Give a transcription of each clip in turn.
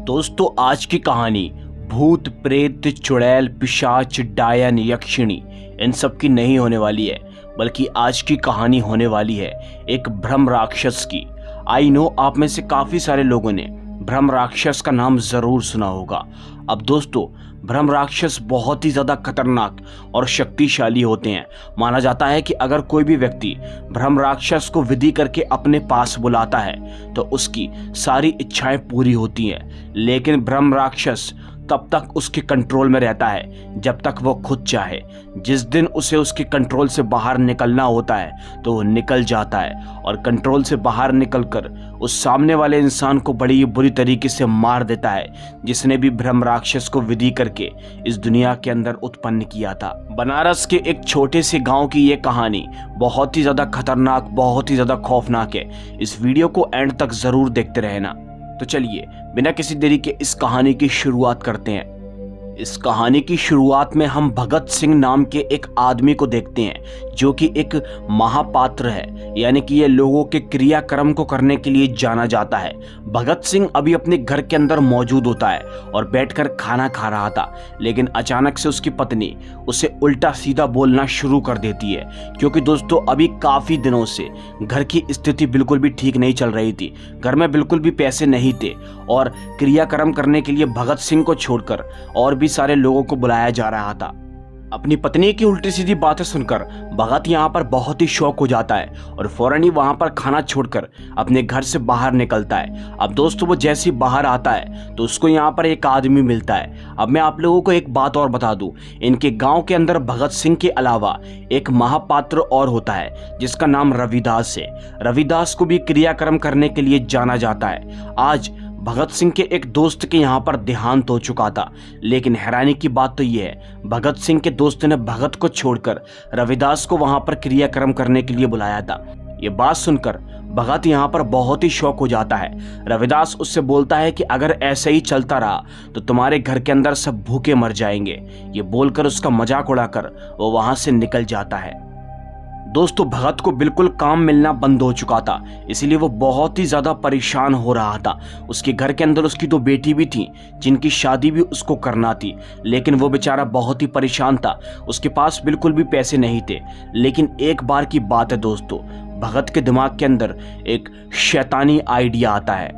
दोस्तों आज की कहानी भूत प्रेत चुड़ैल पिशाच डायन यक्षिणी इन सब की नहीं होने वाली है, बल्कि आज की कहानी होने वाली है एक ब्रह्म राक्षस की। आई नो आप में से काफ़ी सारे लोगों ने ब्रह्म राक्षस का नाम ज़रूर सुना होगा। अब दोस्तों ब्रह्म राक्षस बहुत ही ज़्यादा खतरनाक और शक्तिशाली होते हैं। माना जाता है कि अगर कोई भी व्यक्ति ब्रह्म राक्षस को विधि करके अपने पास बुलाता है तो उसकी सारी इच्छाएं पूरी होती हैं, लेकिन ब्रह्म राक्षस तब तक उसके कंट्रोल में रहता है जब तक वो खुद चाहे। जिस दिन उसे उसके कंट्रोल से बाहर निकलना होता है तो वो निकल जाता है और कंट्रोल से बाहर निकलकर उस सामने वाले इंसान को बड़ी बुरी तरीके से मार देता है जिसने भी ब्रह्म राक्षस को विधि करके इस दुनिया के अंदर उत्पन्न किया था। बनारस के एक छोटे से गांव की ये कहानी बहुत ही ज़्यादा खतरनाक, बहुत ही ज़्यादा खौफनाक है। इस वीडियो को एंड तक ज़रूर देखते रहना। तो चलिए बिना किसी देरी के इस कहानी की शुरुआत करते हैं। इस कहानी की शुरुआत में हम भगत सिंह नाम के एक आदमी को देखते हैं जो कि एक महापात्र है, यानी कि ये लोगों के क्रियाक्रम को करने के लिए जाना जाता है। भगत सिंह अभी अपने घर के अंदर मौजूद होता है और बैठकर खाना खा रहा था, लेकिन अचानक से उसकी पत्नी उसे उल्टा सीधा बोलना शुरू कर देती है, क्योंकि दोस्तों अभी काफ़ी दिनों से घर की स्थिति बिल्कुल भी ठीक नहीं चल रही थी। घर में बिल्कुल भी पैसे नहीं थे और क्रियाक्रम करने के लिए भगत सिंह को छोड़कर और भी सारे लोगों को बुलाया जा रहा था। अपनी पत्नी की उल्टी सीधी बातें सुनकर भगत यहाँ पर बहुत ही शौक हो जाता है और फौरन ही वहाँ पर खाना छोड़कर अपने घर से बाहर निकलता है। अब दोस्तों वो जैसे ही बाहर आता है तो उसको यहाँ पर एक आदमी मिलता है। अब मैं आप लोगों को एक बात और बता दूं, इनके गांव के अंदर भगत सिंह के अलावा एक महापात्र और होता है जिसका नाम रविदास है। रविदास को भी क्रियाक्रम करने के लिए जाना जाता है। आज भगत सिंह के एक दोस्त के यहाँ पर देहांत हो चुका था, लेकिन हैरानी की बात तो ये है भगत सिंह के दोस्त ने भगत को छोड़कर रविदास को वहाँ पर क्रियाक्रम करने के लिए बुलाया था। ये बात सुनकर भगत यहाँ पर बहुत ही शौक हो जाता है। रविदास उससे बोलता है कि अगर ऐसे ही चलता रहा तो तुम्हारे घर के अंदर सब भूखे मर जाएंगे। ये बोलकर उसका मजाक उड़ाकर वो वहाँ से निकल जाता है। दोस्तों भगत को बिल्कुल काम मिलना बंद हो चुका था, इसीलिए वो बहुत ही ज़्यादा परेशान हो रहा था। उसके घर के अंदर उसकी 2 बेटी भी थी जिनकी शादी भी उसको करना थी, लेकिन वो बेचारा बहुत ही परेशान था। उसके पास बिल्कुल भी पैसे नहीं थे। लेकिन एक बार की बात है दोस्तों, भगत के दिमाग के अंदर एक शैतानी आइडिया आता है।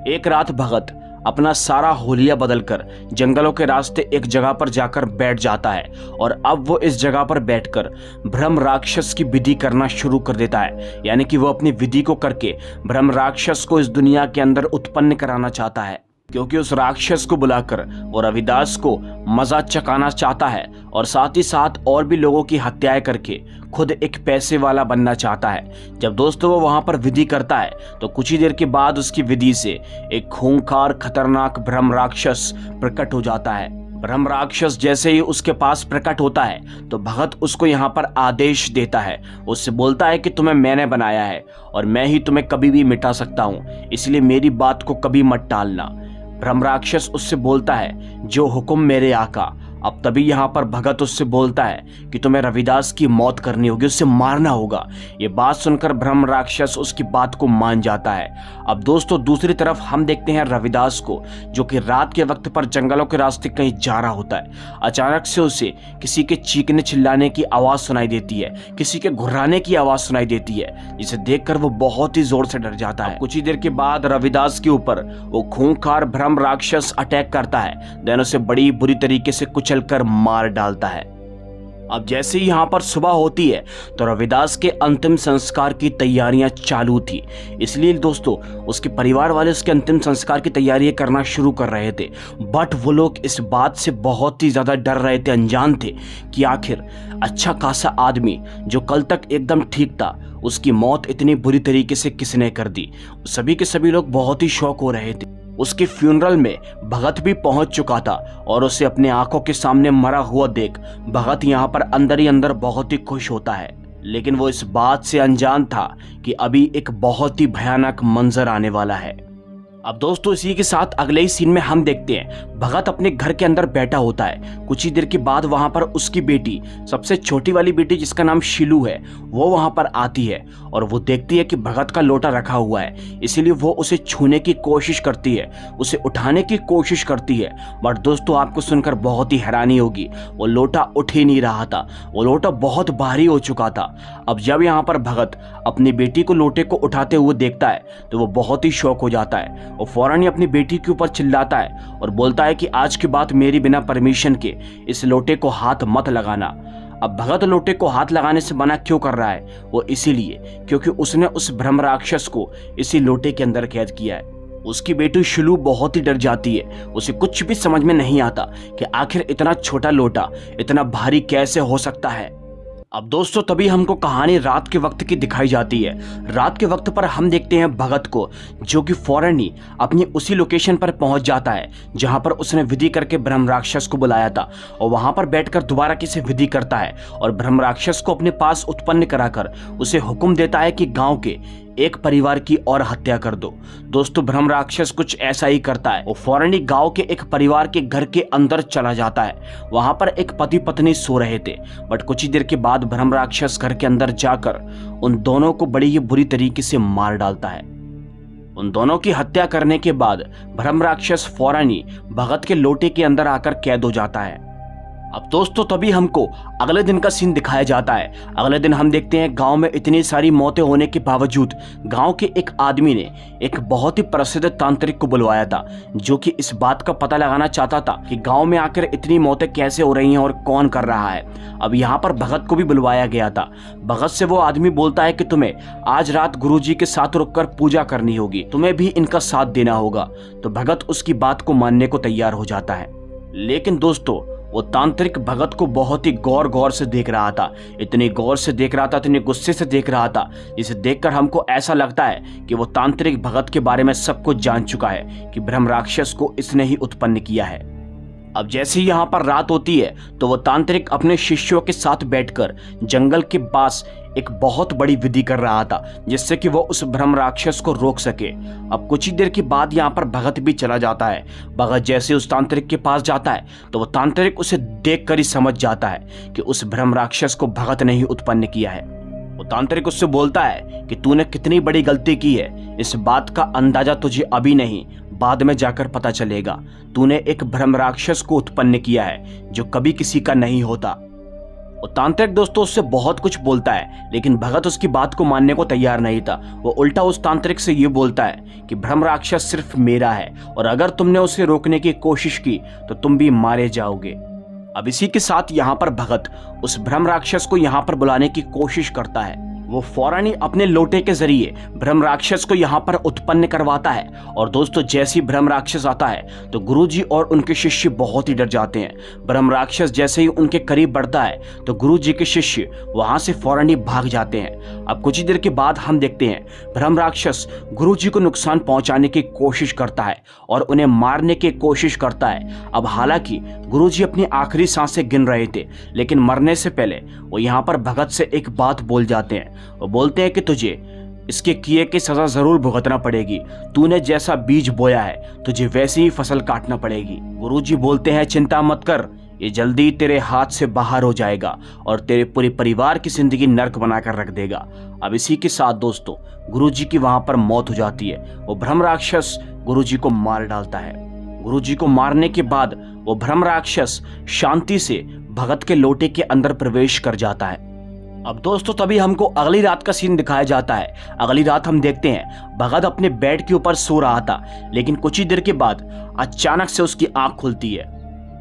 एक रात भगत अपना सारा होलिया बदलकर जंगलों के रास्ते एक जगह पर जाकर बैठ जाता है और अब वो इस जगह पर बैठकर ब्रह्म राक्षस की विधि करना शुरू कर देता है। यानी कि वो अपनी विधि को करके ब्रह्म राक्षस को इस दुनिया के अंदर उत्पन्न कराना चाहता है, क्योंकि उस राक्षस को बुलाकर वो रविदास को मजा चखाना चाहता है और साथ ही साथ और भी लोगों की हत्याएं करके खुद एक पैसे वाला बनना चाहता है। जब दोस्तों वो वहां पर विधि करता है तो कुछ ही देर के बाद उसकी विधि से एक खूंखार खतरनाक ब्रह्म राक्षस प्रकट हो जाता है। ब्रह्म राक्षस जैसे ही उसके पास प्रकट होता है तो भगत उसको यहाँ पर आदेश देता है। उससे बोलता है कि तुम्हें मैंने बनाया है और मैं ही तुम्हें कभी भी मिटा सकता हूँ, इसलिए मेरी बात को कभी मत टालना। ब्रह्म राक्षस उससे बोलता है जो हुक्म मेरे आका। अब तभी यहाँ पर भगत उससे बोलता है कि तुम्हें रविदास की मौत करनी होगी, उससे मारना होगा। ये बात सुनकर ब्रह्म राक्षस उसकी बात को मान जाता है। अब दोस्तों दूसरी तरफ हम देखते हैं रविदास को, जो कि रात के वक्त पर जंगलों के रास्ते कहीं जा रहा होता है। अचानक से उसे किसी के चीखने चिल्लाने की आवाज़ सुनाई देती है, किसी के घुर्राने की आवाज़ सुनाई देती है, जिसे देखकर वो बहुत ही जोर से डर जाता है। कुछ ही देर के बाद रविदास के ऊपर वो खूंखार ब्रह्म राक्षस अटैक करता है, देन उसे बड़ी बुरी तरीके से चलकर मार डालता है। अब जैसे ही यहाँ पर सुबह होती है तो रविदास के अंतिम संस्कार की तैयारियां चालू थी, इसलिए दोस्तों उसके परिवार वाले उसके अंतिम संस्कार की तैयारियां करना शुरू कर रहे थे। बट वो लोग इस बात से बहुत ही ज़्यादा डर रहे थे, अनजान थे कि आखिर अच्छा खासा आदमी जो कल तक एकदम ठीक था, उसकी मौत इतनी बुरी तरीके से किसने कर दी। सभी के सभी लोग बहुत ही शौक हो रहे थे। उसके फ्यूनरल में भगत भी पहुंच चुका था और उसे अपने आंखों के सामने मरा हुआ देख भगत यहाँ पर अंदर ही अंदर बहुत ही खुश होता है। लेकिन वो इस बात से अनजान था कि अभी एक बहुत ही भयानक मंजर आने वाला है। अब दोस्तों इसी के साथ अगले ही सीन में हम देखते हैं भगत अपने घर के अंदर बैठा होता है। कुछ ही देर के बाद वहां पर उसकी बेटी, सबसे छोटी वाली बेटी जिसका नाम शिलू है, वो वहां पर आती है और वो देखती है कि भगत का लोटा रखा हुआ है, इसीलिए वो उसे छूने की कोशिश करती है, उसे उठाने की कोशिश करती है। बट दोस्तों आपको सुनकर बहुत ही हैरानी होगी, वो लोटा उठ ही नहीं रहा था, वो लोटा बहुत भारी हो चुका था। अब जब यहाँ पर भगत अपनी बेटी को लोटे को उठाते हुए देखता है तो वो बहुत ही शॉक हो जाता है। वो फौरन ही अपनी बेटी के ऊपर चिल्लाता है और बोलता है कि आज के बाद मेरी बिना परमिशन के इस लोटे को हाथ मत लगाना। अब भगत लोटे को हाथ लगाने से मना क्यों कर रहा है? वो इसीलिए क्योंकि उसने उस ब्रह्म राक्षस को इसी लोटे के अंदर कैद किया है। उसकी बेटी शिलू बहुत ही डर जाती है, उसे कुछ भी समझ में नहीं आता कि आखिर इतना छोटा लोटा इतना भारी कैसे हो सकता है। अब दोस्तों तभी हमको कहानी रात के वक्त की दिखाई जाती है। रात के वक्त पर हम देखते हैं भगत को, जो कि फौरन ही अपनी उसी लोकेशन पर पहुंच जाता है जहां पर उसने विधि करके ब्रह्म राक्षस को बुलाया था, और वहां पर बैठकर दोबारा किसी विधि करता है और ब्रह्म राक्षस को अपने पास उत्पन्न कराकर उसे हुक्म देता है कि गांव के एक परिवार की और हत्या कर दो। दोस्तों ब्रह्म राक्षस कुछ ऐसा ही करता है, वो फौरन ही गांव के एक परिवार के घर के अंदर चला जाता है। वहां पर एक पति पत्नी सो रहे थे, बट कुछ ही देर के बाद ब्रह्म राक्षस घर के अंदर जाकर उन दोनों को बड़ी ही बुरी तरीके से मार डालता है। उन दोनों की हत्या करने के बाद ब्रह्म राक्षस फौरन ही भगत के लोटे के अंदर आकर कैद हो जाता है। अब दोस्तों तभी हमको अगले दिन का सीन दिखाया जाता है। अगले दिन हम देखते हैं गांव में इतनी सारी मौतें होने के बावजूद गांव के एक आदमी ने एक बहुत ही प्रसिद्ध तांत्रिक को बुलवाया था, जो कि इस बात का पता लगाना चाहता था कि गांव में आकर इतनी मौतें कैसे हो रही हैं और कौन कर रहा है। अब यहाँ पर भगत को भी बुलवाया गया था। भगत से वो आदमी बोलता है कि तुम्हें आज रात गुरुजी के साथ रुककर पूजा करनी होगी, तुम्हें भी इनका साथ देना होगा। तो भगत उसकी बात को मानने को तैयार हो जाता है। लेकिन दोस्तों वो तांत्रिक भगत को बहुत ही गौर से देख रहा था, इतनी गौर से देख रहा था, इतने गुस्से से देख रहा था, जिसे देखकर हमको ऐसा लगता है कि वो तांत्रिक भगत के बारे में सब कुछ जान चुका है कि ब्रह्म राक्षस को इसने ही उत्पन्न किया है। अब जैसे ही यहाँ पर रात होती है तो वो तांत्रिक अपने शिष्यों के साथ बैठकर जंगल के पास एक बहुत बड़ी विधि कर रहा था, जिससे कि वो उस ब्रह्म राक्षस को रोक सके। अब कुछ ही देर के बाद यहाँ पर भगत भी चला जाता है। भगत जैसे उस तांत्रिक के पास जाता है तो वो तांत्रिक उसे देखकर ही समझ जाता है कि उस ब्रह्म राक्षस को भगत ने ही उत्पन्न किया है। वो तांत्रिक उससे बोलता है कि तूने कितनी बड़ी गलती की है, इस बात का अंदाजा तुझे अभी नहीं, बाद में जाकर पता चलेगा। तूने एक ब्रह्म राक्षस को उत्पन्न किया है जो कभी किसी का नहीं होता। वो तांत्रिक दोस्तों उससे बहुत कुछ बोलता है, लेकिन भगत उसकी बात को मानने को तैयार नहीं था। वो उल्टा उस तांत्रिक से ये बोलता है कि ब्रह्म राक्षस सिर्फ मेरा है और अगर तुमने उसे रोकने की कोशिश की तो तुम भी मारे जाओगे। अब इसी के साथ यहाँ पर भगत उस ब्रह्म राक्षस को यहाँ पर बुलाने की कोशिश करता है। वो फौरन ही अपने लोटे के जरिए ब्रह्म राक्षस को यहाँ पर उत्पन्न करवाता है। और दोस्तों जैसे ही ब्रह्म राक्षस आता है तो गुरुजी और उनके शिष्य बहुत ही डर जाते हैं। ब्रह्म राक्षस जैसे ही उनके करीब बढ़ता है तो गुरुजी के शिष्य वहां से फौरन ही भाग जाते हैं। अब कुछ ही देर के बाद हम देखते हैं ब्रह्म राक्षस गुरुजी को नुकसान पहुंचाने की कोशिश करता है और उन्हें मारने की कोशिश करता है। अब हालांकि गुरुजी अपनी आखिरी सांसें गिन रहे थे, लेकिन मरने से पहले वो यहाँ पर भगत से एक बात बोल जाते हैं। वो बोलते हैं कि तुझे इसके किए की सजा जरूर भुगतना पड़ेगी। तूने जैसा बीज बोया है तुझे वैसी ही फसल काटना पड़ेगी। गुरुजी बोलते हैं चिंता मत कर, ये जल्दी तेरे हाथ से बाहर हो जाएगा और तेरे पूरे परिवार की जिंदगी नर्क बनाकर रख देगा। अब इसी के साथ दोस्तों गुरुजी की वहां पर मौत हो जाती है। वो ब्रह्म राक्षस गुरुजी को मार डालता है। गुरुजी को मारने के बाद वो ब्रह्म राक्षस शांति से भगत के लोटे के अंदर प्रवेश कर जाता है। अब दोस्तों तभी हमको अगली रात का सीन दिखाया जाता है। अगली रात हम देखते हैं भगत अपने बेड के ऊपर सो रहा था, लेकिन कुछ ही देर के बाद अचानक से उसकी आंख खुलती है।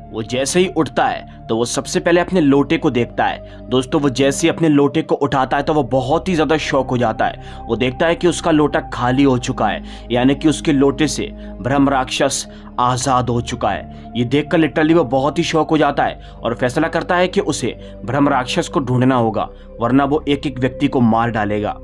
वो जैसे ही उठता है तो वो सबसे पहले अपने लोटे को देखता है। दोस्तों वो जैसे ही अपने लोटे को उठाता है तो वो बहुत ही ज्यादा शॉक हो जाता है। वो देखता है कि उसका लोटा खाली हो चुका है, यानी कि उसके लोटे से ब्रह्म राक्षस आजाद हो चुका है। ये देखकर लिटरली वो बहुत ही शॉक हो जाता है और फैसला करता है कि उसे ब्रह्म राक्षस को ढूंढना होगा, वरना वो एक एक व्यक्ति को मार डालेगा।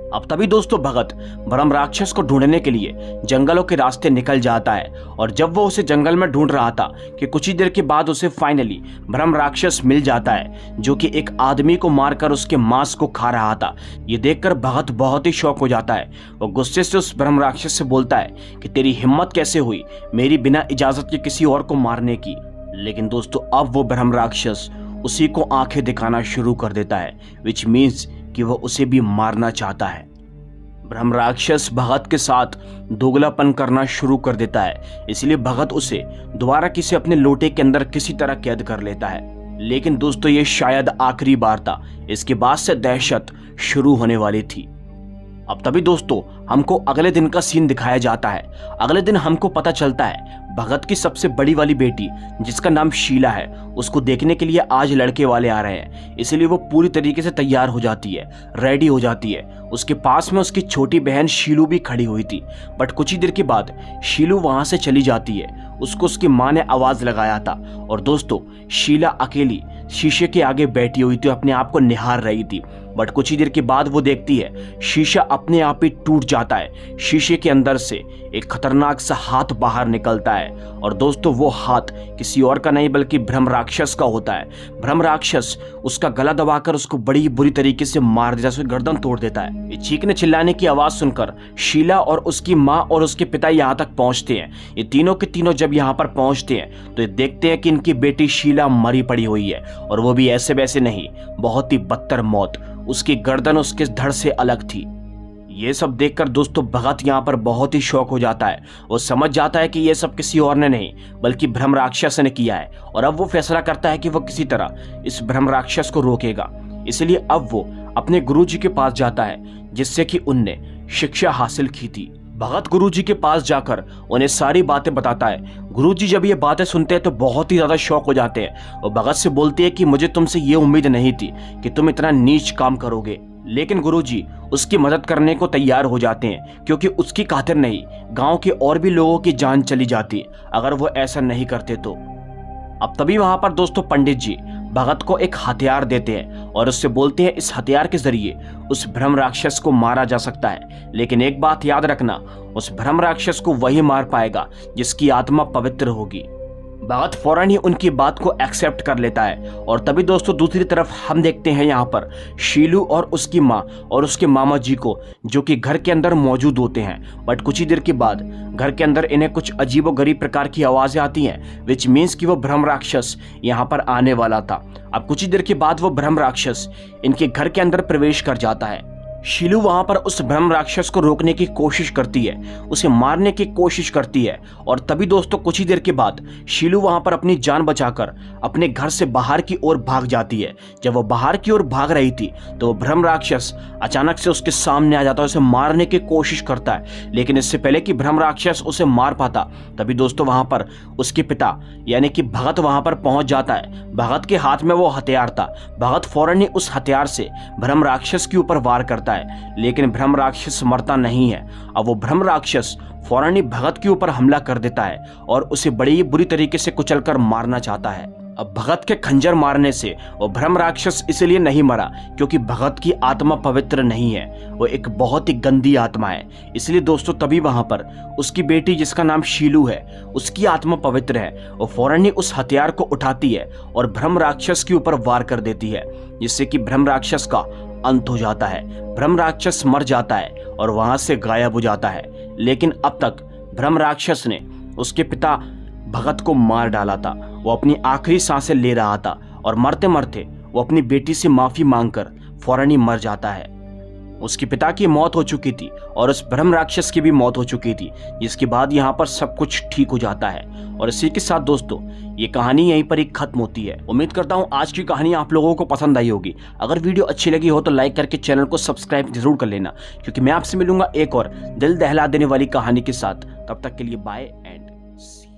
अब तभी दोस्तों भगत ब्रह्म राक्षस को ढूंढने के लिए जंगलों के रास्ते निकल जाता है। और जब वो उसे जंगल में ढूंढ रहा था कि कुछ ही देर के बाद उसे फाइनली ब्रह्म राक्षस मिल जाता है, जो कि एक आदमी को मारकर उसके मांस को खा रहा था। ये देखकर भगत बहुत ही शौक हो जाता है। वो गुस्से से उस ब्रह्म राक्षस से बोलता है कि तेरी हिम्मत कैसे हुई मेरी बिना इजाजत के किसी और को मारने की। लेकिन दोस्तों अब वो ब्रह्म राक्षस उसी को आंखें दिखाना शुरू कर देता है, विच मीन्स कि वह उसे भी मारना चाहता है। ब्रह्म राक्षस भगत के साथ दोगलापन करना शुरू कर देता है, इसलिए भगत उसे दोबारा किसी अपने लोटे के अंदर किसी तरह कैद कर लेता है। लेकिन दोस्तों ये शायद आखिरी बार था, इसके बाद से दहशत शुरू होने वाली थी। अब तभी दोस्तों हमको अगले दिन का सीन दिखाया जाता है। अगले दिन हमको पता चलता है भगत की सबसे बड़ी वाली बेटी जिसका नाम शीला है, उसको देखने के लिए आज लड़के वाले आ रहे हैं, इसलिए वो पूरी तरीके से तैयार हो जाती है, रेडी हो जाती है। उसके पास में उसकी छोटी बहन शीलू भी खड़ी हुई थी। बट कुछ ही देर के बाद शीलू वहां से चली जाती है। उसको उसकी माँ ने आवाज लगाया था और दोस्तों शीला अकेली शीशे के आगे बैठी हुई थी, अपने आप को निहार रही थी। बट कुछ ही देर के बाद वो देखती है शीशा अपने आप ही टूट जाता है। शीशे के अंदर से एक खतरनाक सा हाथ बाहर निकलता है और दोस्तों वो हाथ किसी और का नहीं बल्कि ब्रह्म राक्षस का होता है। ब्रह्म राक्षस उसका गला दबाकर उसको बड़ी बुरी तरीके से मार देता है, उसकी गर्दन तोड़ देता है। ये चीखने चिल्लाने की आवाज सुनकर शीला और उसकी माँ और उसके पिता यहाँ तक पहुंचते हैं। ये तीनों के तीनों जब यहाँ पर पहुंचते हैं तो ये देखते हैं कि इनकी बेटी शीला मरी पड़ी हुई है, और वो भी ऐसे वैसे नहीं, बहुत ही बदतर मौत। उसकी गर्दन उसके धड़ से अलग थी। ये सब देखकर दोस्तों भगत यहाँ पर बहुत ही शौक हो जाता है। वो समझ जाता है कि ये सब किसी और ने नहीं बल्कि ब्रह्म राक्षस ने किया है, और अब वो फैसला करता है कि वो किसी तरह इस ब्रह्म राक्षस को रोकेगा। इसलिए अब वो अपने गुरुजी के पास जाता है जिससे कि उनने शिक्षा हासिल की थी। भगत गुरुजी के पास जाकर उन्हें सारी बातें बताता है। गुरुजी जब ये बातें सुनते हैं तो बहुत ही ज्यादा शौक हो जाते हैं और भगत से बोलते हैं कि मुझे तुमसे ये उम्मीद नहीं थी कि तुम इतना नीच काम करोगे। लेकिन गुरुजी उसकी मदद करने को तैयार हो जाते हैं, क्योंकि उसकी खातिर नहीं गांव के और भी लोगों की जान चली जाती अगर वो ऐसा नहीं करते तो। अब तभी वहां पर दोस्तों पंडित जी भगत को एक हथियार देते हैं और उससे बोलते हैं इस हथियार के जरिए उस ब्रह्म राक्षस को मारा जा सकता है। लेकिन एक बात याद रखना, उस ब्रह्म राक्षस को वही मार पाएगा जिसकी आत्मा पवित्र होगी। भगत फौरन ही उनकी बात को एक्सेप्ट कर लेता है। और तभी दोस्तों दूसरी तरफ हम देखते हैं यहाँ पर शीलू और उसकी माँ और उसके मामा जी को, जो कि घर के अंदर मौजूद होते हैं। बट कुछ ही देर के बाद घर के अंदर इन्हें कुछ अजीबोगरीब प्रकार की आवाजें आती हैं, विच मीन्स कि वो ब्रह्म राक्षस यहाँ पर आने वाला था। अब कुछ ही देर के बाद वो ब्रह्म राक्षस इनके घर के अंदर प्रवेश कर जाता है। शीलू वहां पर उस ब्रह्म राक्षस को रोकने की कोशिश करती है, उसे मारने की कोशिश करती है। और तभी दोस्तों कुछ ही देर के बाद शीलू वहां पर अपनी जान बचाकर अपने घर से बाहर की ओर भाग जाती है। जब वो बाहर की ओर भाग रही थी तो वो ब्रह्म राक्षस अचानक से उसके सामने आ जाता है, उसे मारने की कोशिश करता है। लेकिन इससे पहले कि ब्रह्म राक्षस उसे मार पाता तभी दोस्तों वहां पर उसके पिता यानी कि भगत वहां पर पहुंच जाता है। भगत के हाथ में वो हथियार था। भगत फौरन ही उस हथियार से ब्रह्म राक्षस के ऊपर वार करता है, लेकिन ब्रह्म राक्षस मरता नहीं है। अब वो ब्रह्म राक्षस फौरन ही भगत के ऊपर हमला कर देता है और उसे बड़ी ही बुरी तरीके से कुचलकर मारना चाहता है। अब भगत के खंजर मारने से वो ब्रह्म राक्षस इसलिए नहीं मरा क्योंकि भगत की आत्मा पवित्र नहीं है, वो एक बहुत ही गंदी आत्मा है। इसलिए दोस्तों तभी वहां पर उसकी बेटी जिसका नाम शीलू है, उसकी आत्मा पवित्र है। वो फौरन ही उस हथियार को उठाती है और ब्रह्म राक्षस के ऊपर वार कर देती है, जिससे कि ब्रह्म राक्षस का अंत हो जाता है। ब्रह्म राक्षस मर जाता है और वहां से गायब हो जाता है। लेकिन अब तक ब्रह्म राक्षस ने उसके पिता भगत को मार डाला था। वो अपनी आखिरी सांसें ले रहा था और मरते मरते वो अपनी बेटी से माफी मांगकर फौरन ही मर जाता है। उसके पिता की मौत हो चुकी थी और उस ब्रह्म राक्षस की भी मौत हो चुकी थी, जिसके बाद यहाँ पर सब कुछ ठीक हो जाता है। और इसी के साथ दोस्तों ये कहानी यहीं पर ही खत्म होती है। उम्मीद करता हूँ आज की कहानी आप लोगों को पसंद आई होगी। अगर वीडियो अच्छी लगी हो तो लाइक करके चैनल को सब्सक्राइब जरूर कर लेना, क्योंकि मैं आपसे मिलूंगा एक और दिल दहला देने वाली कहानी के साथ। तब तक के लिए बाय एंड सी।